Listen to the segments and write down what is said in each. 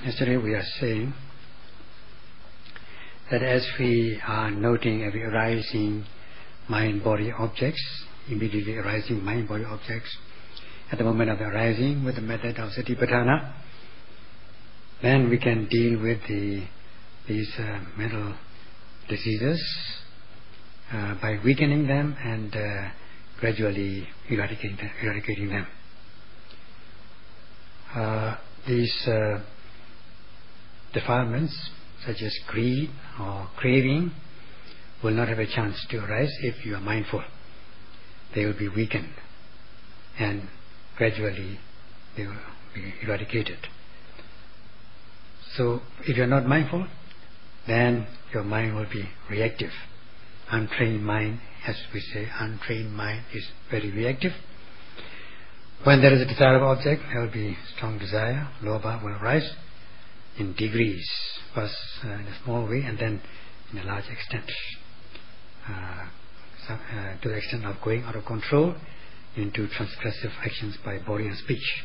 yesterday we are saying that as we are noting every arising mind-body objects, immediately arising mind-body objects, at the moment of arising with the method of Satipatthana, then we can deal with these mental diseases by weakening them and gradually eradicating them. These defilements such as greed or craving will not have a chance to arise if you are mindful. They will be weakened and gradually they will be eradicated. So if you are not mindful, then your mind will be reactive. Untrained mind, as we say, untrained mind is very reactive. When there is a desirable object, there will be strong desire. Lobha will arise in degrees, first in a small way and then in a large extent, to the extent of going out of control into transgressive actions by body and speech.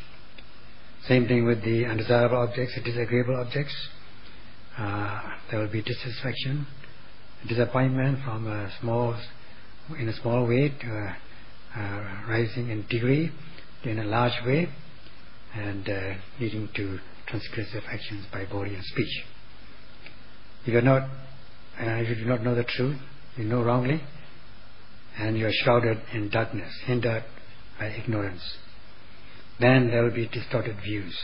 Same thing with the undesirable objects, the disagreeable objects. There will be dissatisfaction, disappointment from in a small way to rising in degree to in a large way, and leading to transgressive actions by body and speech. If you do not know the truth, you know wrongly, and you are shrouded in darkness, hindered by ignorance, then there will be distorted views.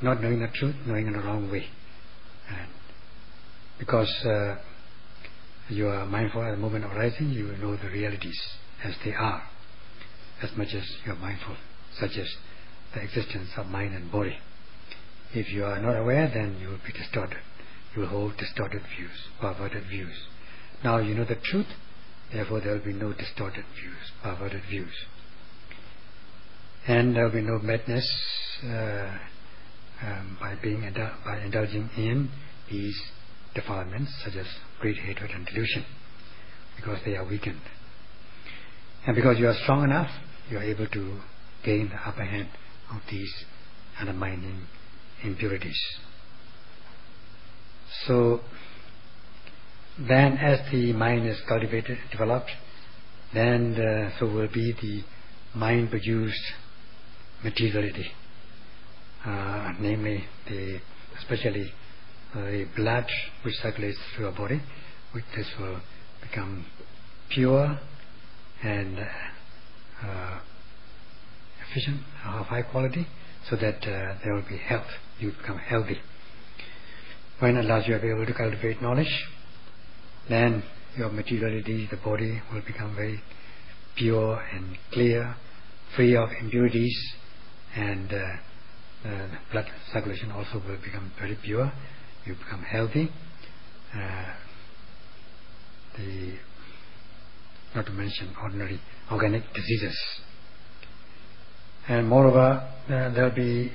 Not knowing the truth, knowing in the wrong way. And because you are mindful at the moment of rising, you will know the realities as they are, as much as you are mindful, such as the existence of mind and body. If you are not aware, then you will be distorted. You will hold distorted views, perverted views. Now you know the truth, therefore there will be no distorted views, perverted views. And there will be no madness by indulging in these defilements such as greed, hatred and delusion, because they are weakened. And because you are strong enough, you are able to gain the upper hand of these undermining impurities. So then as the mind is cultivated, developed, then so will be the mind-produced materiality, namely especially the blood which circulates through our body, which this will become pure and efficient, of high quality, so that there will be health. You become healthy. When at last you are able to cultivate knowledge, then your materiality, the body, will become very pure and clear, free of impurities, and blood circulation also will become very pure. You become healthy. Not to mention ordinary organic diseases. And moreover, there will be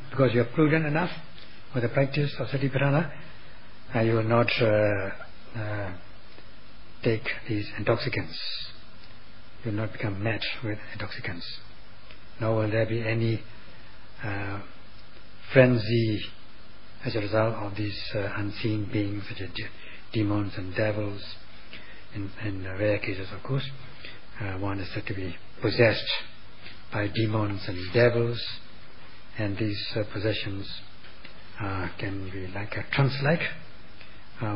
because you are prudent enough with the practice of Satipatthana, you will not take these intoxicants. You will not become mad with intoxicants. Nor will there be any frenzy as a result of these unseen beings such as demons and devils. In rare cases, of course, one is said to be possessed by demons and devils, and these possessions can be like a trance-like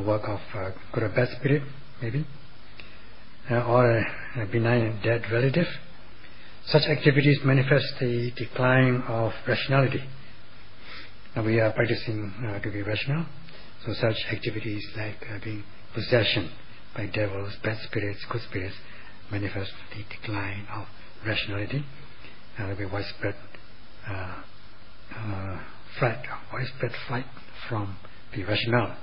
work of good or bad spirit, maybe, or a benign and dead relative. Such activities manifest the decline of rationality. Now we are practicing to be rational, so such activities like being possession by devils, bad spirits, good spirits, manifest the decline of rationality. There will be widespread flight from the rationale.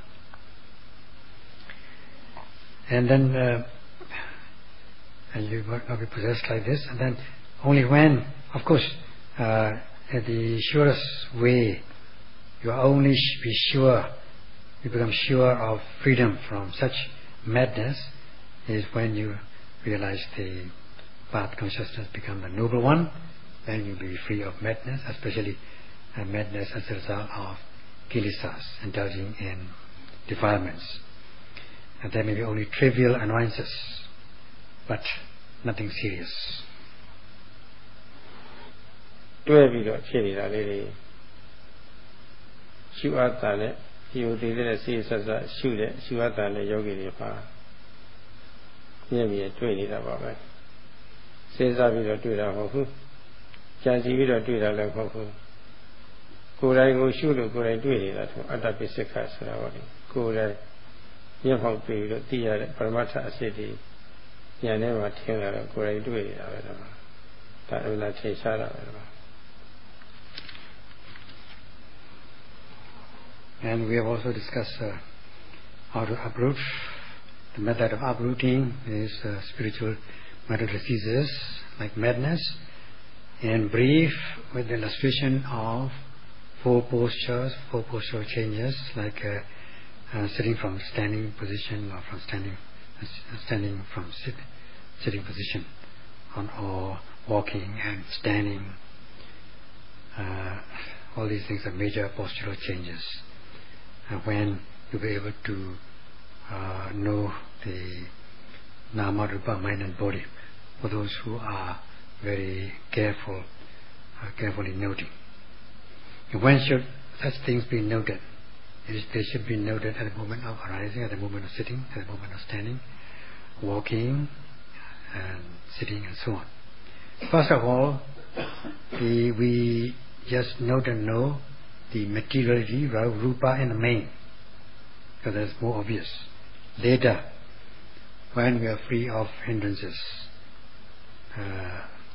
And then you will not be possessed like this, and then only when, of course, the surest way, you only be sure, you become sure of freedom from such madness, is when you realize the path consciousness become the noble one. Then you'll be free of madness, especially madness as a result of kilesas, indulging in defilements. And there may be only trivial annoyances, but nothing serious. တွေ့ပြီးတော့ဖြစ်နေတာလေးတွေရှုအပ်တာနဲ့ဒီလိုတည်တဲ့စိတ်ဆက်ဆက်ရှုတဲ့ရှုအပ်တာနဲ့ယောဂီတွေပါမြင်မြင်တွေ့နေတာပါပဲစဉ်းစားပြီးတော့တွေ့တာမဟုတ်ဘူးကြံစည်ပြီးတော့တွေ့တာလည်းမဟုတ်ဘူးကိုယ်တိုင်ကိုရှုလို့ကိုယ်တိုင်တွေ့နေတာဆိုအတ္တပိစိက္ခဆိုတာပေါ့လေကိုယ်တိုင်မျက်မှောက်ပြီးတော့သိရတဲ့ပရမတ္ထအစစ်တွေဉာဏ်ထဲမှာထင်လာတော့ကိုယ်တိုင်တွေ့နေတာပဲဒါအမှန်ထင်ရှားတာပဲ And we have also discussed how to uproot. The method of uprooting is spiritual mental diseases like madness. In brief, with the illustration of four postural changes like sitting from standing position or from standing from sitting position, or walking and standing. All these things are major postural changes. When you'll be able to know the nama, rupa, mind and body, for those who are very carefully noting. And when should such things be noted? They should be noted at the moment of arising, at the moment of sitting, at the moment of standing, walking and sitting and so on. First of all, we just note and know the materiality, rupa and the main, because that's more obvious. Later, when we are free of hindrances,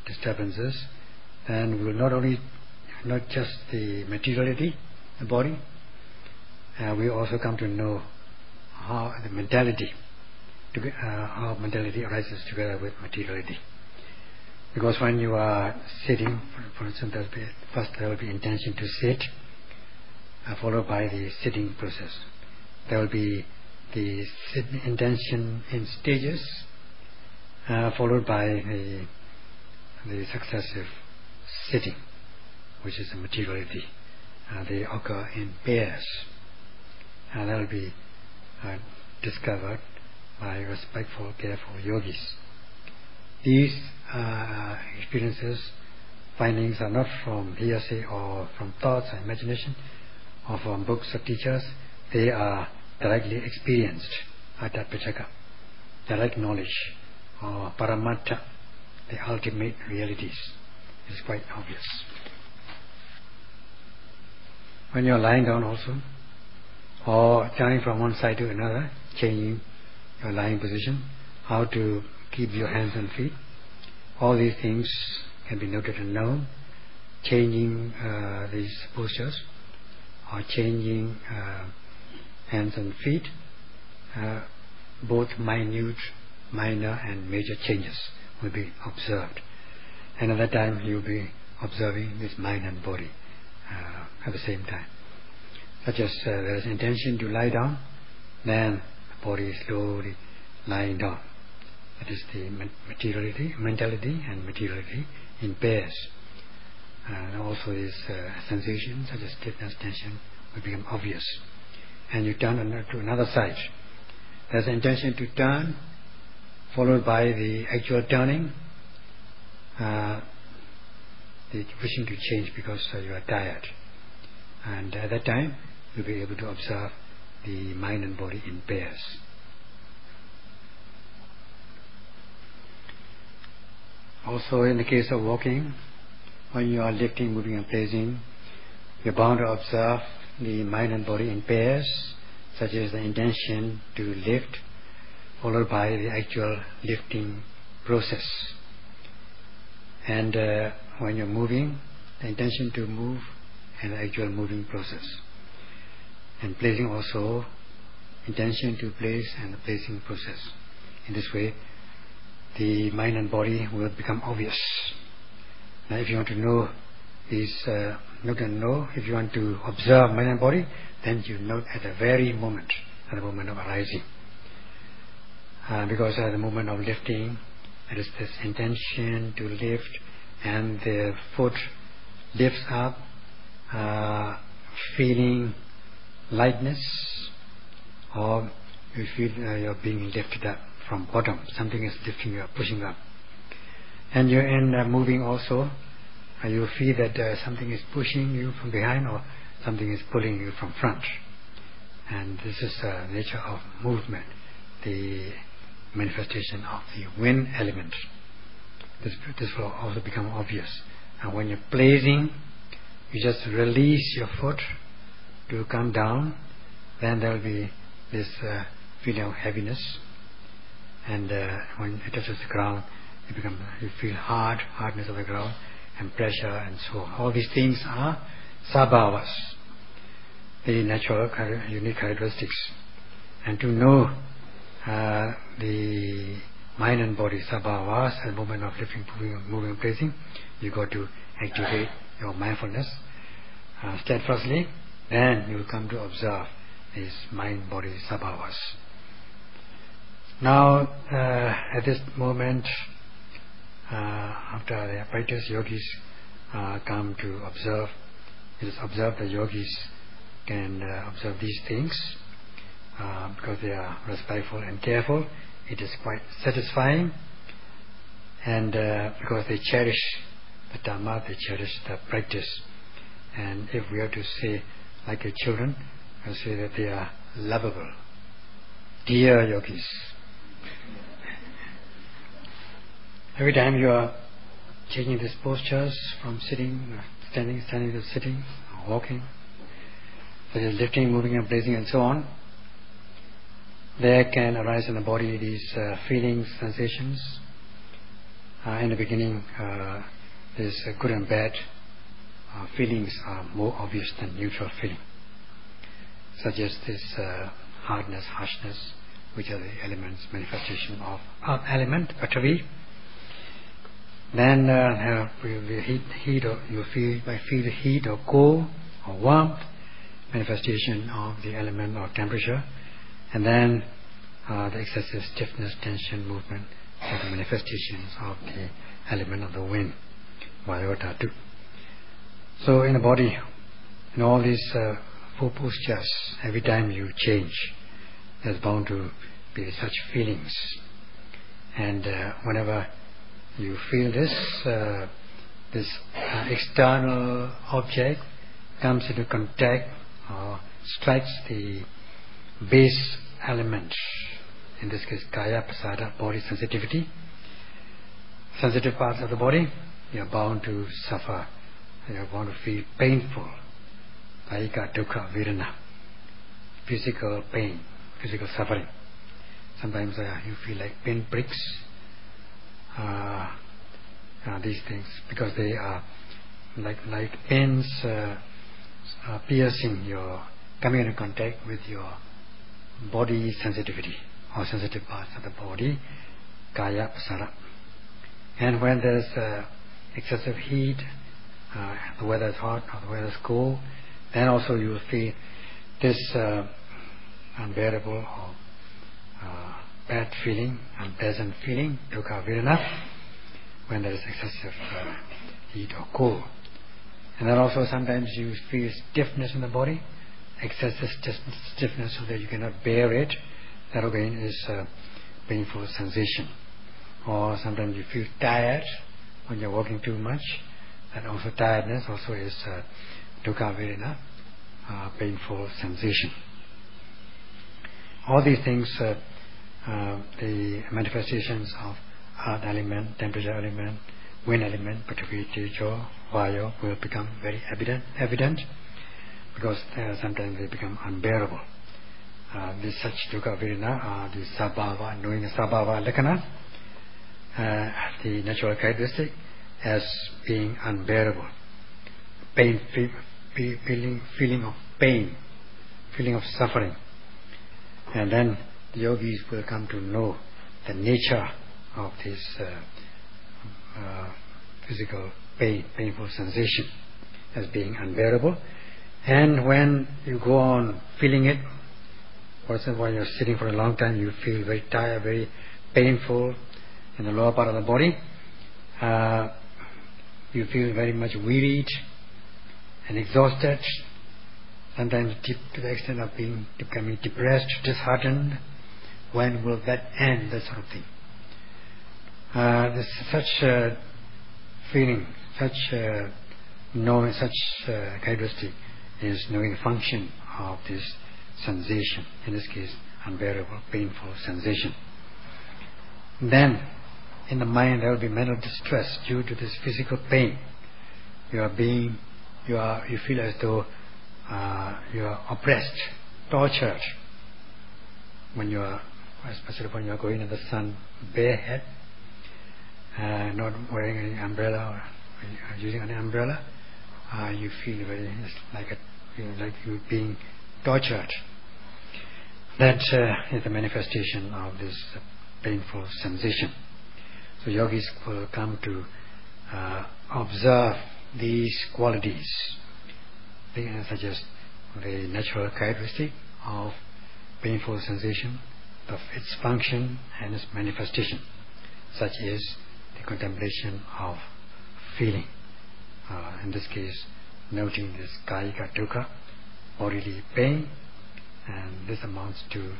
disturbances, then we will not just the materiality, the body, we also come to know how the mentality, how mentality arises together with materiality. Because when you are sitting, for instance, first there will be intention to sit, followed by the sitting process. There will be the intention in stages, followed by the successive sitting, which is the materiality. They occur in pairs, and that will be discovered by respectful, careful yogis. These experiences, findings are not from hearsay or from thoughts or imagination, or from books or teachers. They are directly experienced, atapachaka, direct knowledge, or paramattha, the ultimate realities. It's quite obvious. When you are lying down also, or turning from one side to another, changing your lying position, how to keep your hands and feet, all these things can be noted and known. Changing these postures, or changing hands and feet, both minute, minor and major changes will be observed. And at that time you will be observing this mind and body at the same time. Such as there is intention to lie down, then the body is slowly lying down. That is the mentality and materiality in pairs. And also these sensations such as stiffness, tension will become obvious. And you turn to another side. There's an intention to turn, followed by the actual turning, the wishing to change because you are tired. And at that time, you'll be able to observe the mind and body in pairs. Also in the case of walking, when you are lifting, moving and placing, you're bound to observe the mind and body in pairs, such as the intention to lift, followed by the actual lifting process. And when you're moving, the intention to move and the actual moving process. And placing also, intention to place and the placing process. In this way, the mind and body will become obvious. Now if you want to know these, note and know, if you want to observe mind and body, then you note at the very moment, at the moment of arising. Because at the moment of lifting, there is this intention to lift, and the foot lifts up feeling lightness, or you feel you're being lifted up from bottom, something is lifting you up, pushing up. And you're in moving also, you feel that something is pushing you from behind or something is pulling you from front. And this is the nature of movement, the manifestation of the wind element. This will also become obvious. And when you're placing, you just release your foot to come down, then there will be this feeling of heaviness. And when it touches the ground, you feel hardness of the ground, and pressure, and so on. All these things are sabhavas, the natural unique characteristics. And to know the mind and body sabhavas at the moment of lifting, moving, placing, you got to activate your mindfulness steadfastly. Then you will come to observe these mind body sabhavas. Now at this moment, after the practice, yogis come to observe. Just observe. The yogis can observe these things because they are respectful and careful. It is quite satisfying, and because they cherish the Dhamma, they cherish the practice. And if we are to say, like your children, I say that they are lovable, dear yogis. Every time you are changing these postures from sitting, standing to sitting, walking, such as lifting, moving and placing and so on, there can arise in the body these feelings, sensations. In the beginning, these good and bad feelings are more obvious than neutral feeling, such as this hardness, harshness, which are the elements, manifestation of earth element, Prithvi. Then heat, or you might feel heat or cold or warmth, manifestation of the element or temperature. And then the excessive stiffness, tension, movement are the manifestations of the element of the wind, Vayota. So in the body, in all these four postures, every time you change, there's bound to be such feelings. And whenever you feel this external object comes into contact or strikes the base element, in this case kaya, pasada, body sensitivity, sensitive parts of the body, you are bound to suffer, you are bound to feel painful, kayika dukkha vedana, physical pain, physical suffering. Sometimes you feel like pin pricks, these things, because they are like pins piercing your, coming into contact with your body sensitivity or sensitive parts of the body, kaya pasara. And when there's excessive heat, the weather is hot or the weather is cold, then also you will feel this unbearable or bad feeling, unpleasant feeling, dukkha vedana, when there is excessive heat or cold. And then also sometimes you feel stiffness in the body, excessive stiffness so that you cannot bear it. That again is a painful sensation. Or sometimes you feel tired when you're walking too much. That also tiredness also is dukkha vedana, painful sensation. All these things, the manifestations of earth element, temperature element, wind element, Prithvi, Tejo, Vayu will become very evident because sometimes they become unbearable. This such dukkha vedana are the sabhava, knowing the sabhava lakkhana, the natural characteristic as being unbearable. Pain, feeling of pain, feeling of suffering. And then the yogis will come to know the nature of this physical pain, painful sensation as being unbearable. And when you go on feeling it, for example, when you're sitting for a long time, you feel very tired, very painful in the lower part of the body. You feel very much wearied, and exhausted, sometimes deep to the extent of becoming depressed, disheartened. When will that end? That sort of thing. Such feeling, such knowing, such characteristic is knowing the function of this sensation, in this case unbearable, painful sensation. Then in the mind there will be mental distress due to this physical pain. You feel as though you are oppressed, tortured. Especially when you are going in the sun barehead, not wearing any umbrella or using any umbrella, you feel like you're being tortured. That is the manifestation of this painful sensation. So yogis will come to observe these qualities, such as the natural characteristic of painful sensation, of its function and its manifestation, such as the contemplation of feeling. In this case, noting this kayika dukkha, bodily pain, and this amounts to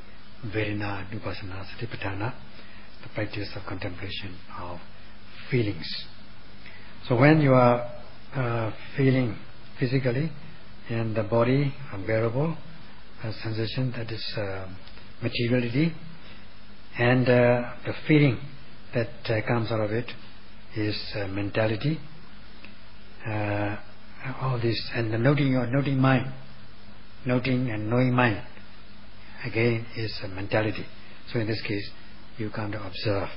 Vedana, Vipassana, Satipatthana, the practice of contemplation of feelings. So when you are feeling physically in the body unbearable sensation, that is materiality, and the feeling that comes out of it is mentality. All this, and the noting mind, noting and knowing mind, again is a mentality. So in this case, you come to observe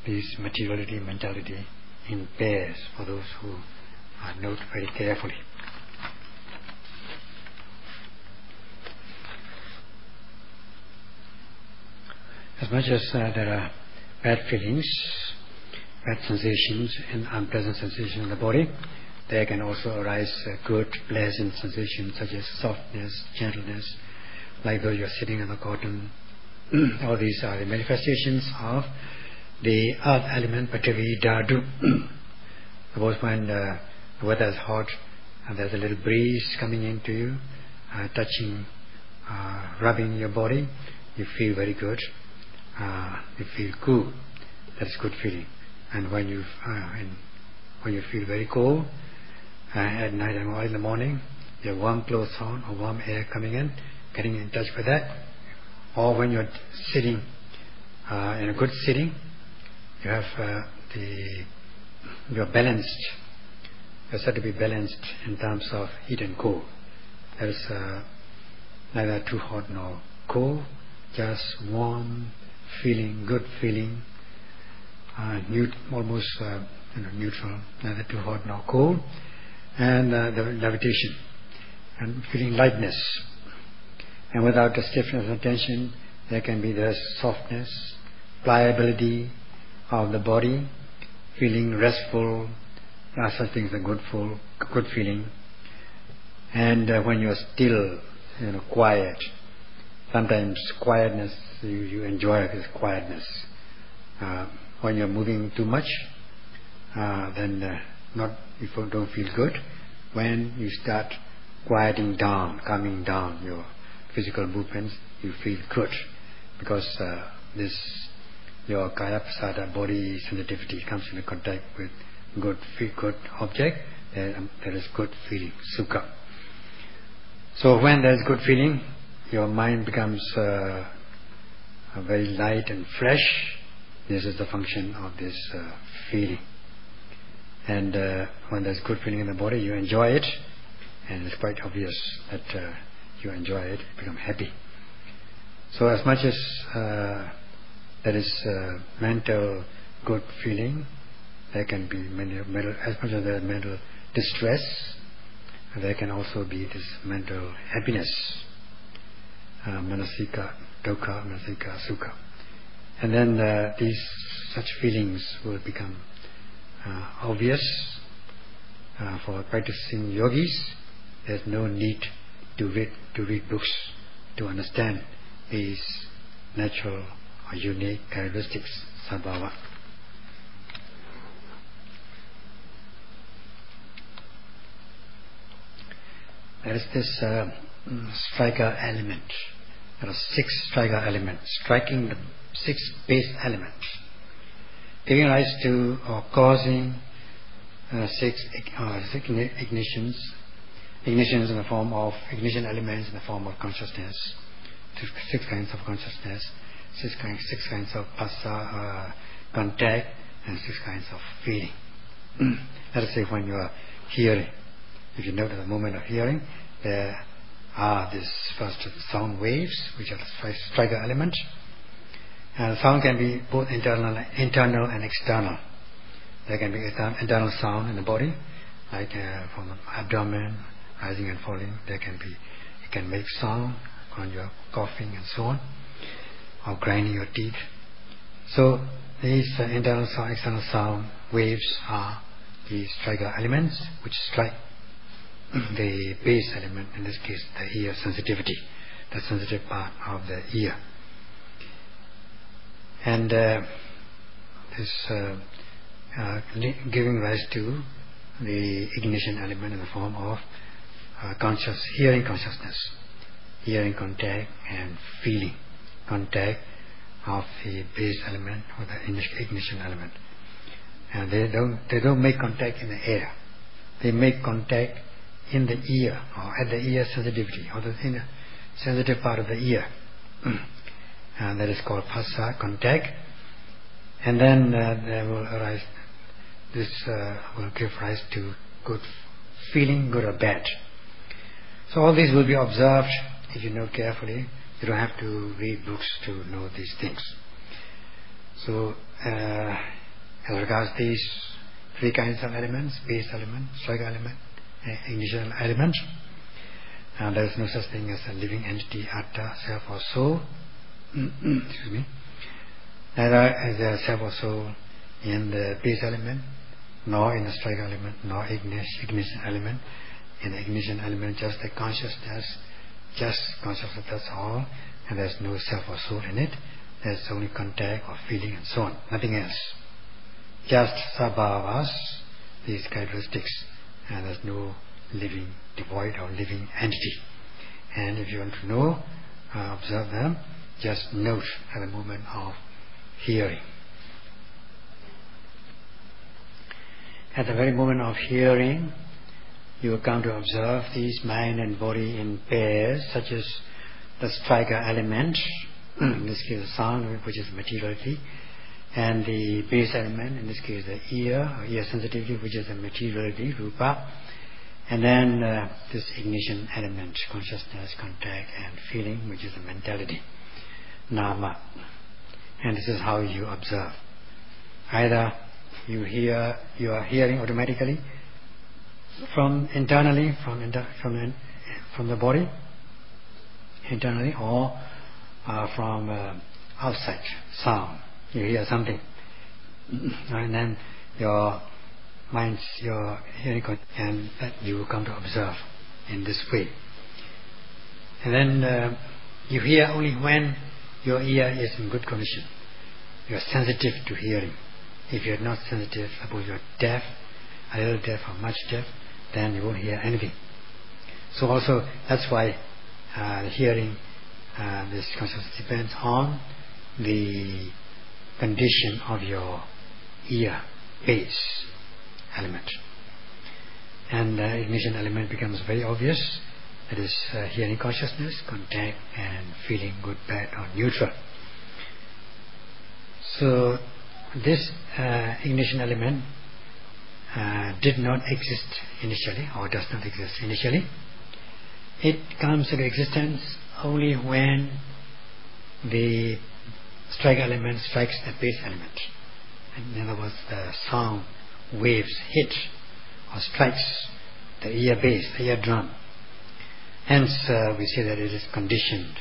this materiality, mentality in pairs for those who note very carefully. As much as there are bad feelings, bad sensations and unpleasant sensations in the body, there can also arise good, pleasant sensations such as softness, gentleness, like though you are sitting on the cotton. All these are the manifestations of the earth element, Prithvi Dhatu. Suppose when the weather is hot and there's a little breeze coming into you, touching, rubbing your body, you feel very good. You feel cool. That's good feeling. And when you feel very cold, at night or in the morning, you have warm clothes on or warm air coming in, getting in touch with that. Or when you're sitting in a good sitting, you have you're balanced. You're said to be balanced in terms of heat and cold. There's neither too hot nor cold, just warm feeling, good feeling, almost neutral, neither too hot nor cold, and the levitation and feeling lightness. And without the stiffness and tension, there can be the softness, pliability of the body, feeling restful. Such things are good feeling. And when you are still, quiet, sometimes quietness, you enjoy this quietness. When you are moving too much, then you don't feel good. When you start quieting down, calming down your physical movements, you feel good, because your kaya prasada, body sensitivity, comes into contact with good object. There is good feeling, sukha. So when there is good feeling, your mind becomes very light and fresh. This is the function of this feeling. And when there's good feeling in the body, you enjoy it, and it's quite obvious that you enjoy it, you become happy. So as much as there is mental good feeling, there can be as much as there is mental distress, there can also be this mental happiness, manasika dukkha, manasika sukha. And then such feelings will become obvious for practicing yogis. There's no need to read books to understand these natural or unique characteristics, sabhava. there is this striker element. There are 6 striker elements, striking the 6 base elements, giving rise to or causing 6 ignitions in the form of ignition elements in the form of consciousness, 6 kinds of consciousness, 6 kinds of phassa, contact, and 6 kinds of feeling. Let us say when you are hearing, if you note at the moment of hearing, there are these first sound waves, which are the striker elements. And sound can be both internal and external. There can be internal sound in the body, like from the abdomen, rising and falling. It can make sound when you are coughing and so on, or grinding your teeth. So these internal sound, external sound waves are the striker elements which strike the base element, in this case the ear sensitivity, the sensitive part of the ear. And this giving rise to the ignition element in the form of hearing consciousness, hearing contact and feeling contact of the base element or the ignition element. And they don't make contact in the air. They make contact in the ear, or at the ear sensitivity, or in the sensitive part of the ear. And that is called phassa, contact. And then there will arise, this will give rise to good feeling, good or bad. So all these will be observed if you note carefully. You don't have to read books to know these things. So as regards these 3 kinds of elements, base element, striker element, ignition element, there is no such thing as a living entity, atta, self or soul. Excuse me. Neither is there self or soul in the base element, nor in the striker element, nor ignition element. In the ignition element, just the consciousness, that's all, and there's no self or soul in it. There's only contact or feeling and so on, nothing else. Just sabhavas, these characteristics, and there's no living, devoid or living entity. And if you want to know, observe them, just note at the moment of hearing. At the very moment of hearing, you will come to observe these mind and body in pairs, such as the striker element, in this case the sound, which is materiality, and the base element, in this case the ear, or ear sensitivity, which is the materiality, rupa, and then this ignition element, consciousness, contact and feeling, which is the mentality, nama. And this is how you observe. Either you are hearing automatically from internally, from the body, internally, or from outside, sound. You hear something, and then your mind's, your hearing, and that you will come to observe in this way. And then you hear only when your ear is in good condition. You are sensitive to hearing. If you are not sensitive, suppose you are deaf, a little deaf or much deaf, then you won't hear anything. So also that's why hearing, this consciousness depends on the condition of your ear base element. And the ignition element becomes very obvious. That is hearing consciousness, contact and feeling good, bad or neutral. So this ignition element did not exist initially, or does not exist initially. It comes into existence only when the striker element strikes the base element. In other words, the sound waves hit or strikes the ear base, the ear drum. Hence we say that it is conditioned.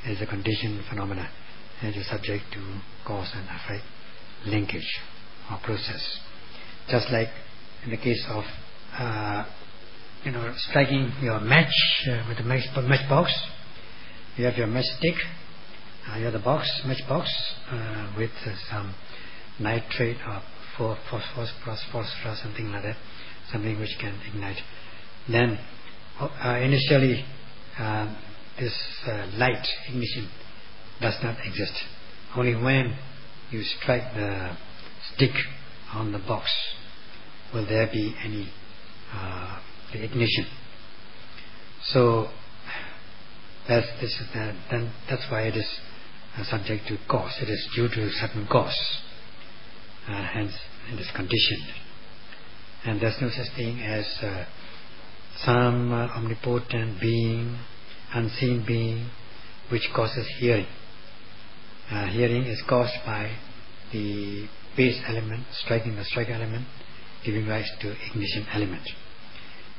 It is a conditioned phenomena, and it is subject to cause and effect linkage or process. Just like in the case of striking your match with a matchbox. You have your matchstick, you have the matchbox with some nitrate or phosphorus, something like that, something which can ignite. Then initially this light ignition does not exist. Only when you strike the stick on the box will there be any the ignition. So that's why it is subject to cause. It is due to certain cause. Hence it is conditioned. And there's no such thing as some omnipotent being, unseen being, which causes hearing. Hearing is caused by the base element, striking the strike element, giving rise to ignition element.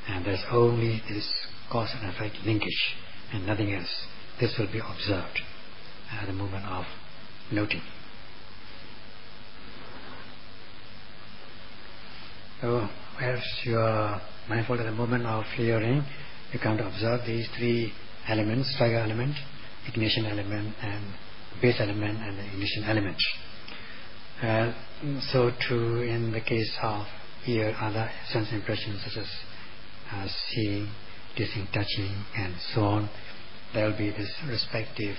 And there's only this cause and effect linkage and nothing else. This will be observed at the moment of noting. So, as you are mindful at the moment of hearing, you come to observe these three elements: striker element, ignition element, and base element and the ignition element. So too in the case of ear, other sense impressions such as seeing, tasting, touching, and so on, there will be this respective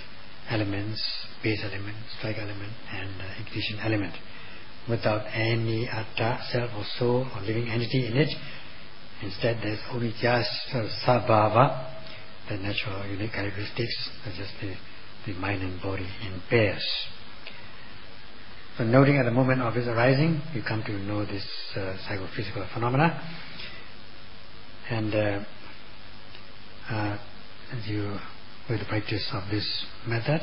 elements: base element, strike element, and ignition element, without any atta, self or soul or living entity in it. Instead, there's only just sabhava, the natural unique characteristics, just the mind and body in pairs. So noting at the moment of its arising, you come to know this psychophysical phenomena. And as you, with the practice of this method,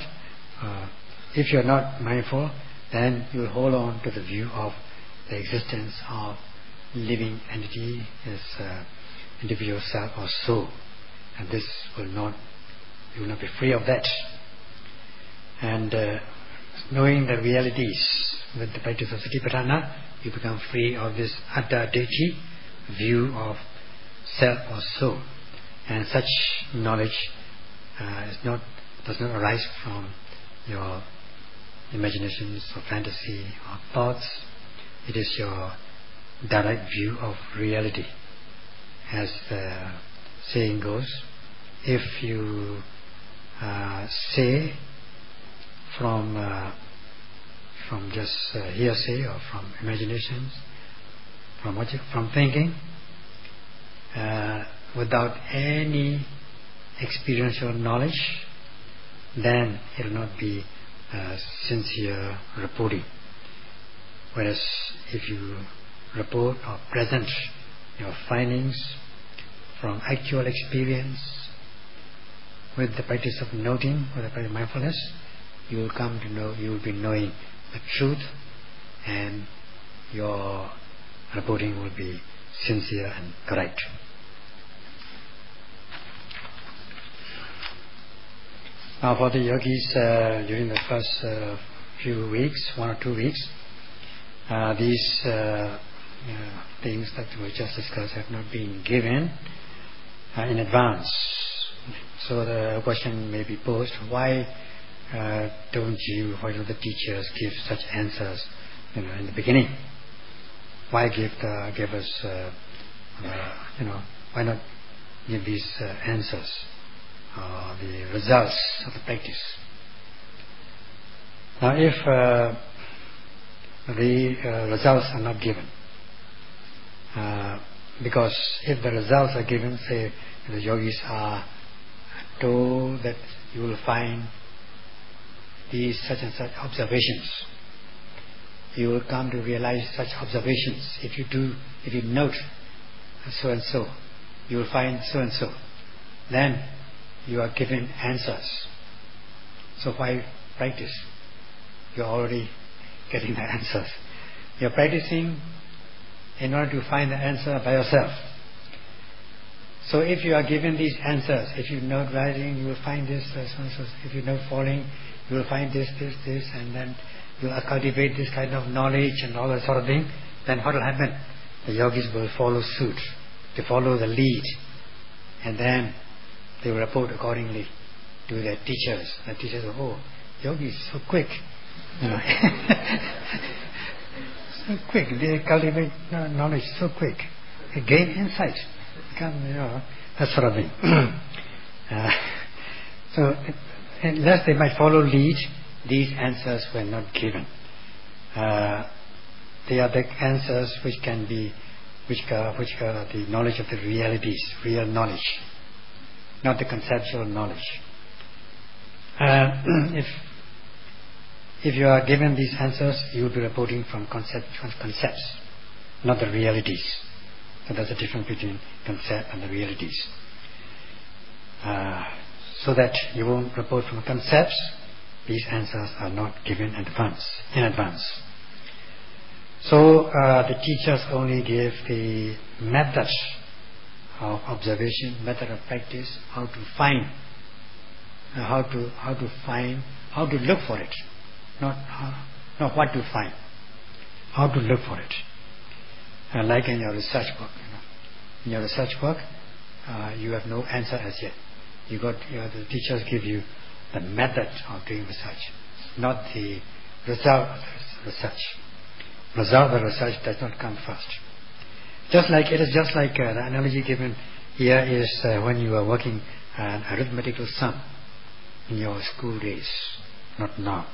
if you are not mindful, then you will hold on to the view of the existence of living entity as individual self or soul, and this will not, you will not be free of that. And knowing the realities with the practice of Satipatthana, you become free of this atta dechi view of self or soul, and such knowledge does not arise from your imaginations or fantasy or thoughts. It is your direct view of reality. As the saying goes, if you say from just hearsay or from imaginations, from thinking, without any experiential knowledge, then it will not be sincere reporting. Whereas if you report or present your findings from actual experience with the practice of noting, with the practice of mindfulness, you will come to know, you will be knowing the truth, and your reporting will be sincere and correct. Now for the yogis, during the first few weeks, 1 or 2 weeks, these things that we just discussed have not been given in advance. So the question may be posed, why don't the teachers give such answers in the beginning? Why give us why not give these answers, the results of the practice? Now if the results are not given, because if the results are given, say the yogis are told that you will find these such and such observations, you will come to realize such observations. If you note so and so, you will find so and so, then you are given answers. So why practice? You are already getting the answers. You are practicing in order to find the answer by yourself. So if you are given these answers, if you note rising, you will find this, so and so. If you note falling, you will find this, and then you will cultivate this kind of knowledge and all that sort of thing. Then what will happen? The yogis will follow suit. They follow the lead, and then they will report accordingly to their teachers. The teachers will, oh, yogis so quick, so quick. They cultivate knowledge so quick. They gain insight. that sort of thing. So unless they might follow lead, these answers were not given. They are the answers which are the knowledge of the realities, real knowledge, not the conceptual knowledge. If you are given these answers, you will be reporting from concepts, not the realities. So there's a difference between concept and the realities. So that you won't report from concepts, these answers are not given in advance. So the teachers only give the methods of observation, method of practice, how to find, how to look for it, not what to find, how to look for it. Like in your research work, in your research work, you have no answer as yet. The teachers give you the method of doing research, not the result of the research. Result of the research does not come first. The analogy given here is when you are working an arithmetical sum in your school days, not now.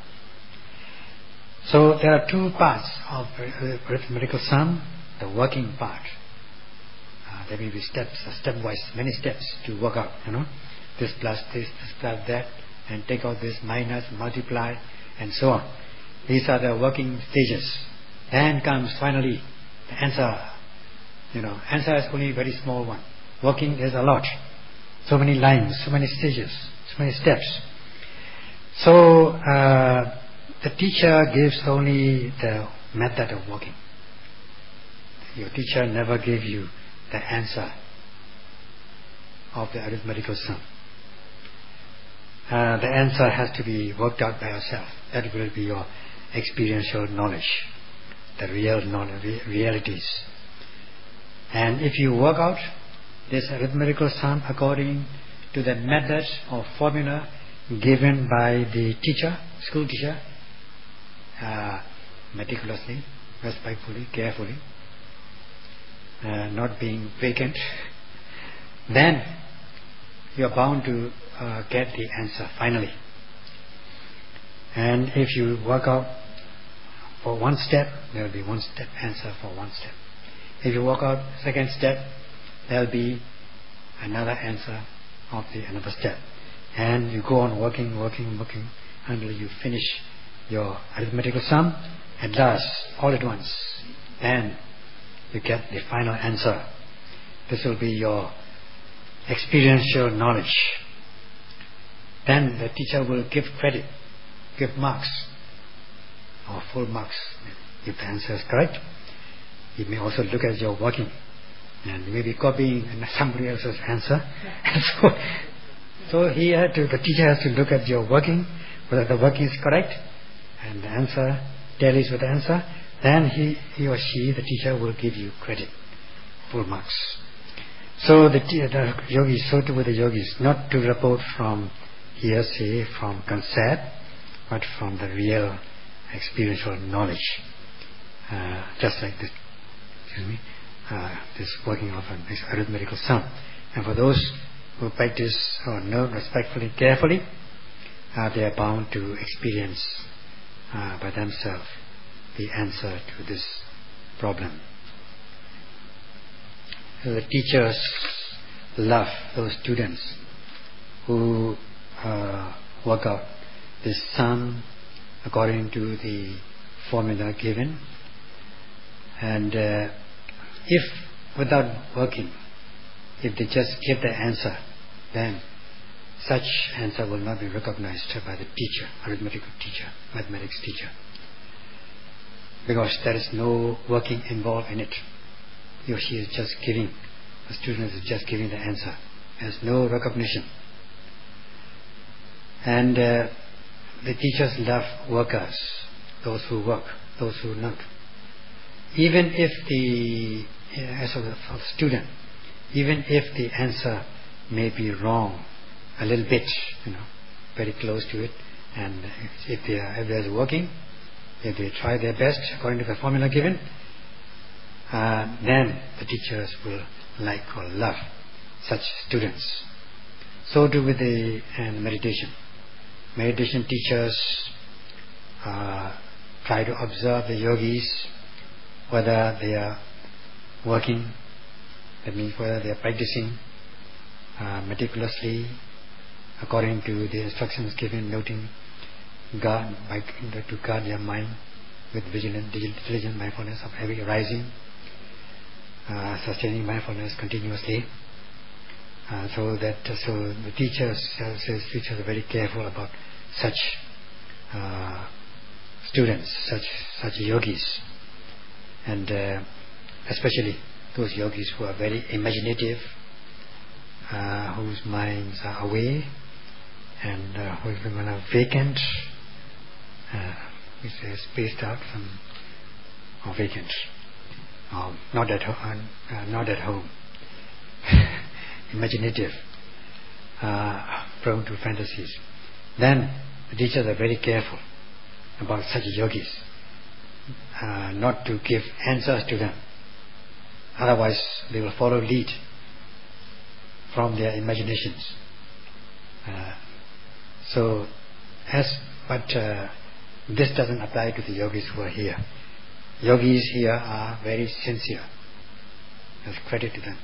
So there are two parts of arithmetical sum. The working part. There will be stepwise, many steps to work out. This plus this plus that, and take out this, minus, multiply, and so on. These are the working stages. Then comes finally the answer. Answer is only a very small one. Working is a lot. So many lines, so many stages, so many steps. So the teacher gives only the method of working. Your teacher never gave you the answer of the arithmetical sum. The answer has to be worked out by yourself. That will be your experiential knowledge, the real knowledge, realities. And if you work out this arithmetical sum according to the method or formula given by the teacher, school teacher, meticulously, respectfully, carefully, not being vacant, then you are bound to get the answer finally. And if you work out for one step, there will be one step answer for one step. If you work out second step, there will be another answer of another step. And you go on working until you finish your arithmetical sum. At last, all at once, and you get the final answer. This will be your experiential knowledge. Then the teacher will give credit, give marks, or full marks if the answer is correct. He may also look at your working, and maybe copying somebody else's answer. Yeah. So the teacher has to look at your working, whether the working is correct, and the answer tallies with the answer. Then he or she, the teacher, will give you credit, full marks. So the yogis, so too with the yogis, not to report from hearsay, from concept, but from the real experiential knowledge. Just like this, this working of this arithmetical sum. And for those who practice or know respectfully, carefully, they are bound to experience by themselves the answer to this problem. So the teachers love those students who work out this sum according to the formula given, and if without working, if they just give the answer, then such answer will not be recognized by the teacher, arithmetical teacher, mathematics teacher, because there is no working involved in it. He or she is just giving, the student is just giving the answer. There is no recognition. And the teachers love workers, those who work, those who not. Even if as for the student, even if the answer may be wrong a little bit, very close to it, and if they are working, if they try their best according to the formula given, then the teachers will like or love such students. So too with the meditation. Meditation teachers try to observe the yogis, whether they are working, that means whether they are practicing meticulously according to the instructions given, noting to guard their mind with diligent mindfulness of every arising, sustaining mindfulness continuously. So the teachers are very careful about such students, such yogis, and especially those yogis who are very imaginative, whose minds are away, and who are vacant, spaced out from, or vacant, not at home, imaginative, prone to fantasies. Then the teachers are very careful about such yogis, not to give answers to them. Otherwise, they will follow lead from their imaginations. But this doesn't apply to the yogis who are here. Yogis here are very sincere. There's credit to them.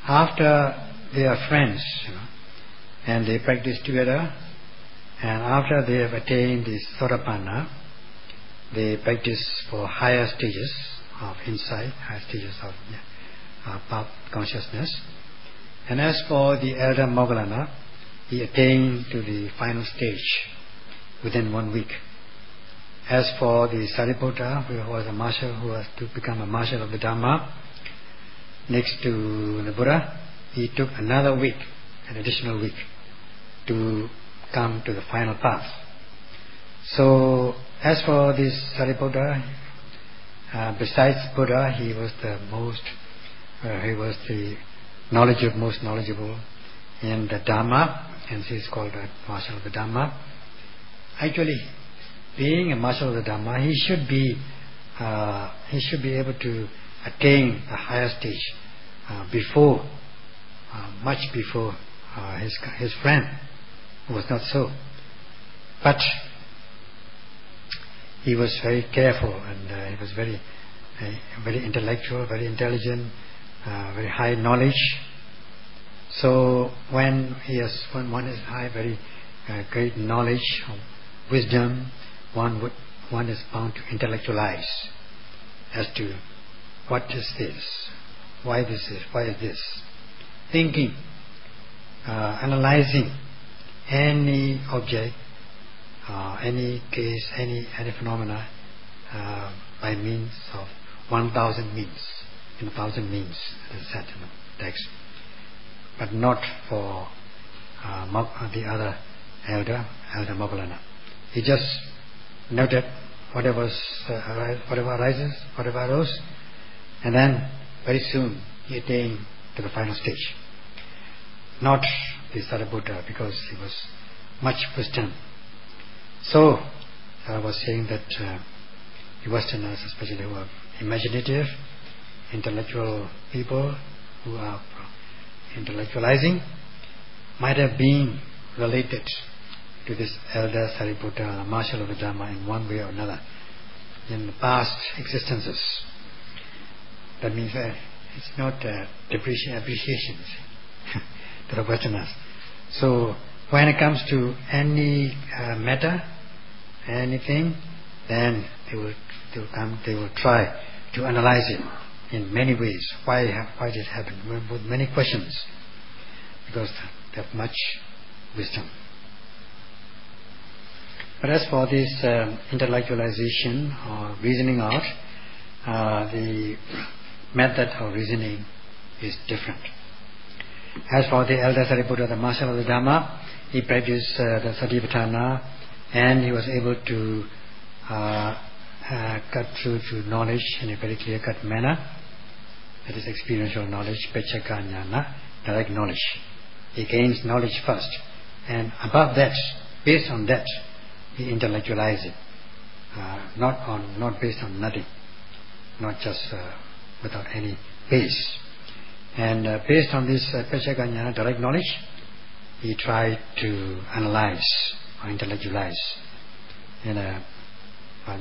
After they are friends, and they practice together, and after they have attained the Satipatthana, they practice for higher stages of insight, higher stages of consciousness. And as for the elder Moggallana, he attained to the final stage within 1 week. As for the Sariputta, who was a marshal, who was to become a marshal of the Dhamma, next to the Buddha, he took another week, an additional week, to come to the final path. So, as for this Sariputta, besides Buddha, he was the most knowledgeable in the Dhamma, and he is called a marshal of the Dhamma. Actually, being a marshal of the Dhamma, he should be able to attain the higher stage much before his friend, who was not so. But he was very careful, and he was very intellectual, very intelligent, very high knowledge. So when one is high, very great knowledge, wisdom, one is bound to intellectualize as to what is this, why is this, thinking, analyzing any object, any case, any phenomena by means of 1,000 means, 1,000 means, it is said in the text, but not for the other elder Moggallana. He just noted whatever arose, and then very soon he attained to the final stage. Not the Sariputta, because he was much wisdom. So I was saying that the Westerners, especially who are imaginative, intellectual people who are intellectualizing, might have been related to this elder Sariputta, the marshal of the Dhamma, in one way or another in the past existences. That means it's not appreciation to the Westerners. So when it comes to any matter, anything, then they will try to analyze it in many ways. Why did it happen? With many questions, because they have much wisdom. But as for this intellectualization or reasoning out, the method of reasoning is different. As for the elder Sariputta, the marshal of the Dhamma, he practiced the Satipatthana, and he was able to cut through to knowledge in a very clear-cut manner. That is experiential knowledge, Pechaka Jnana, direct knowledge. He gains knowledge first, and above that, based on that, he intellectualizes it, not based on nothing, not just without any base. And based on this Pachaka Jnana, direct knowledge, he tried to analyze or intellectualize in a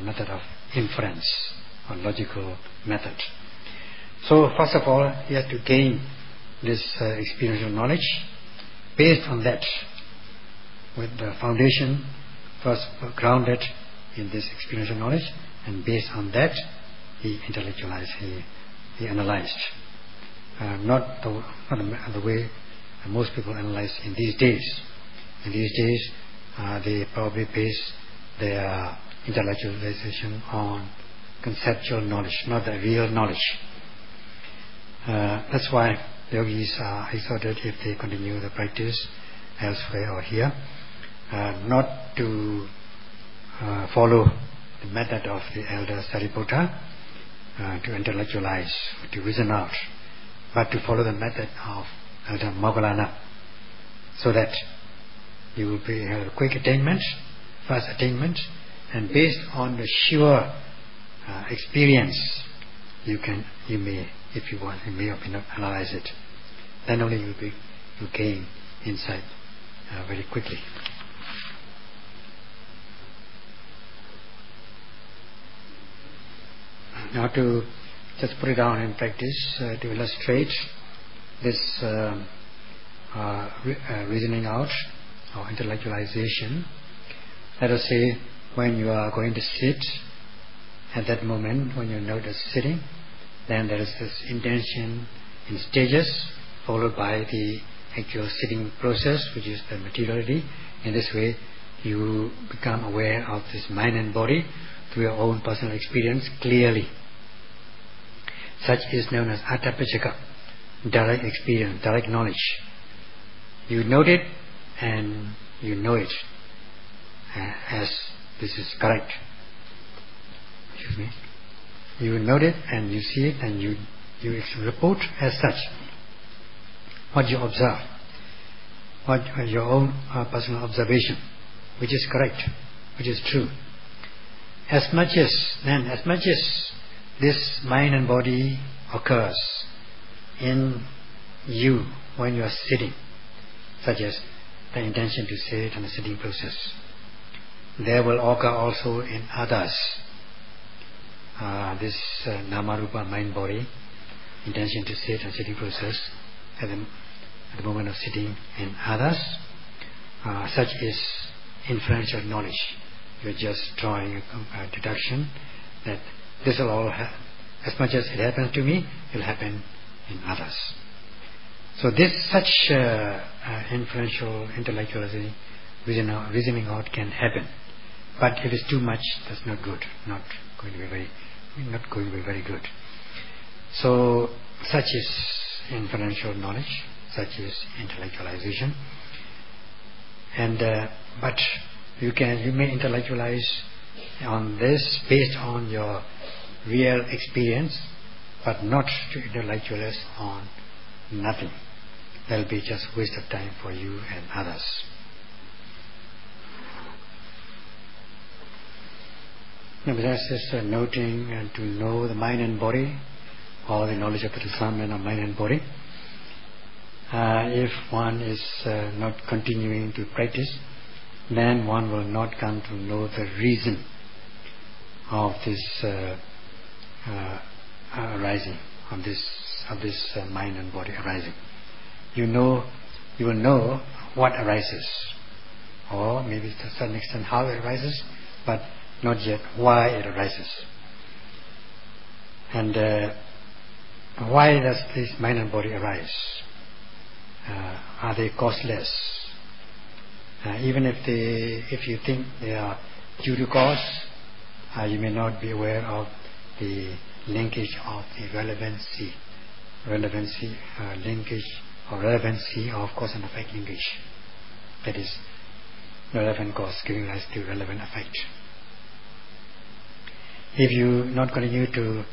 method of inference or logical method. So first of all, he had to gain this experiential knowledge. Based on that, with the foundation first grounded in this experiential knowledge, and based on that, he intellectualized, he analyzed. Not the way most people analyze in these days. In these days, they probably base their intellectualization on conceptual knowledge, not the real knowledge. That's why yogis are exhorted, if they continue the practice elsewhere or here, not to follow the method of the elder Sariputta to intellectualize, to reason out, but to follow the method of elder Moggallana, so that you will be have a quick attainment, fast attainment, and based on the sure experience, you may, if you want, you may or may not analyze it. Then only you gain insight very quickly. Now to just put it down in practice, to illustrate this reasoning out or intellectualization, let us say when you are going to sit, at that moment when you notice sitting, then there is this intention in stages, followed by the actual sitting process, which is the materiality. In this way, you become aware of this mind and body through your own personal experience clearly. Such is known as Attapachaka, direct experience, direct knowledge. You note it and you know it as this is correct. Excuse me. You note it and you see it and you report as such what you observe, what your own personal observation, which is correct, which is true. As much as this mind and body occurs in you when you are sitting, such as the intention to sit and the sitting process, there will occur also in others this Nama-rupa mind-body, intention to sit and sitting process at the moment of sitting in others. Such is inferential knowledge. You are just drawing a deduction that this will all as much as it happens to me, it will happen in others. So this such inferential intellectualizing reasoning out can happen, but if it's too much, that's not good. Not going to be very good. So such is inferential knowledge, such is intellectualization, and but you may intellectualize on this based on your real experience, but not to intellectualize on nothing. That will be just waste of time for you and others. Nevertheless, just noting and to know the mind and body, or the knowledge of the discernment of mind and body. If one is not continuing to practice, then one will not come to know the reason of this arising, of this mind and body arising. You will know what arises, or maybe to a certain extent how it arises, but not yet why it arises. And why does this mind and body arise? Are they causeless? Even if you think they are due to cause, you may not be aware of the linkage of the relevancy, linkage or relevancy of cause and effect linkage. That is, relevant cause giving rise to relevant effect. If you not continue to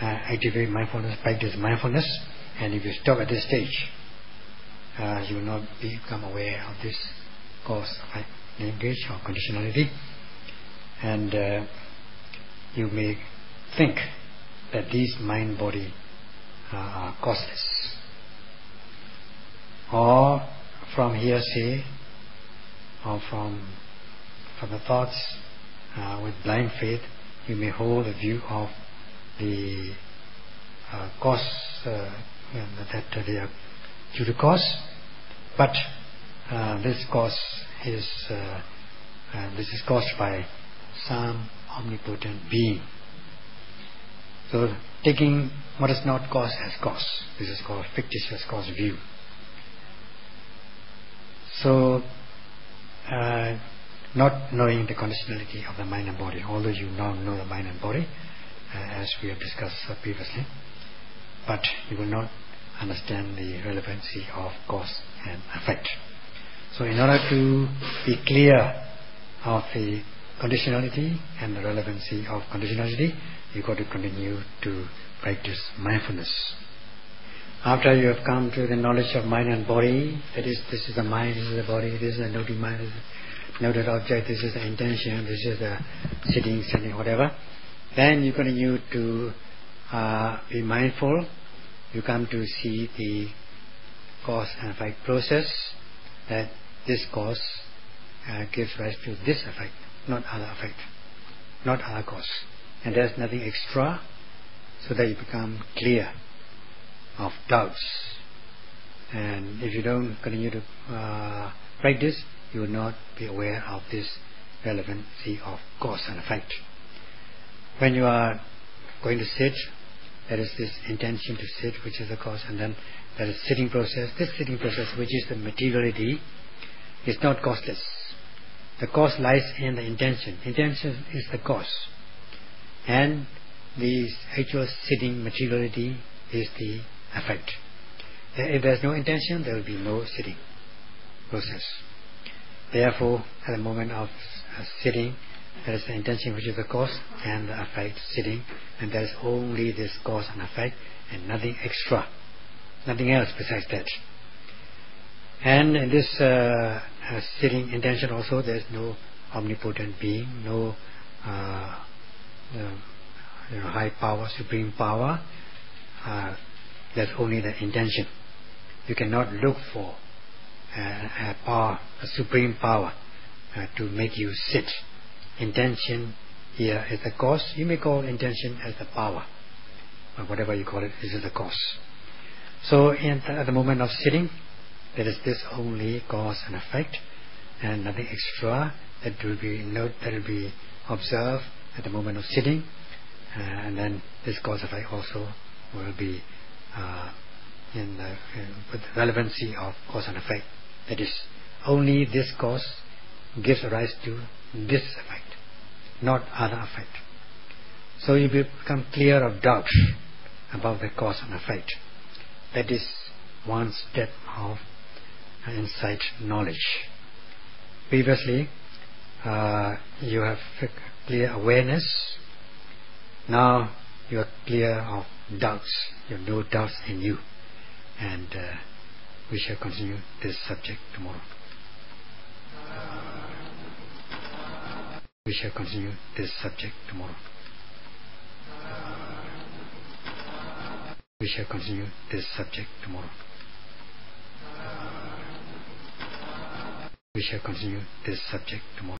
activate mindfulness, practice mindfulness, and if you stop at this stage, you will not become aware of this cause of linkage or conditionality, and you may think that these mind-body are causeless. Or from hearsay, or from the thoughts, with blind faith, you may hold a view of the cause, that they are due to cause, but this cause is caused by some omnipotent being. So taking what is not cause as cause, this is called fictitious cause view. So not knowing the conditionality of the mind and body, although you now know the mind and body, as we have discussed previously, but you will not understand the relevancy of cause and effect. So in order to be clear of the conditionality and the relevancy of conditionality, you've got to continue to practice mindfulness. After you have come to the knowledge of mind and body, that is, this is the mind, this is the body, this is the noting mind, this is the noted object, this is the intention, this is the sitting, standing, whatever, then you continue to be mindful. You come to see the cause and effect process, that this cause gives rise to this effect, not other effect, not other cause. And there's nothing extra, so that you become clear of doubts. And if you don't continue to practice, you will not be aware of this relevancy of cause and effect. When you are going to sit, there is this intention to sit, which is the cause, and then there is sitting process. This sitting process, which is the materiality, is not causeless. The cause lies in the intention. Intention is the cause, and the actual sitting materiality is the effect. If there is no intention, there will be no sitting process. Therefore, at the moment of sitting, there is the intention, which is the cause, and the effect, sitting, and there is only this cause and effect, and nothing extra, nothing else besides that. And in this sitting intention also, there is no omnipotent being, no high power, supreme power. There's only the intention. You cannot look for a power, a supreme power, to make you sit. Intention here is the cause. You may call intention as the power, or whatever you call it, this is the cause. So at the moment of sitting, there is this only cause and effect, and nothing extra that will be observed at the moment of sitting, and then this cause effect also will be with the relevancy of cause and effect. That is, only this cause gives rise to this effect, not other effect. So you become clear of doubt about the cause and effect. That is one step of insight knowledge. Previously, you have clear awareness. Now you are clear of doubts. You have no doubts in you. And we shall continue this subject tomorrow. We shall continue this subject tomorrow. We shall continue this subject tomorrow. We shall continue this subject tomorrow.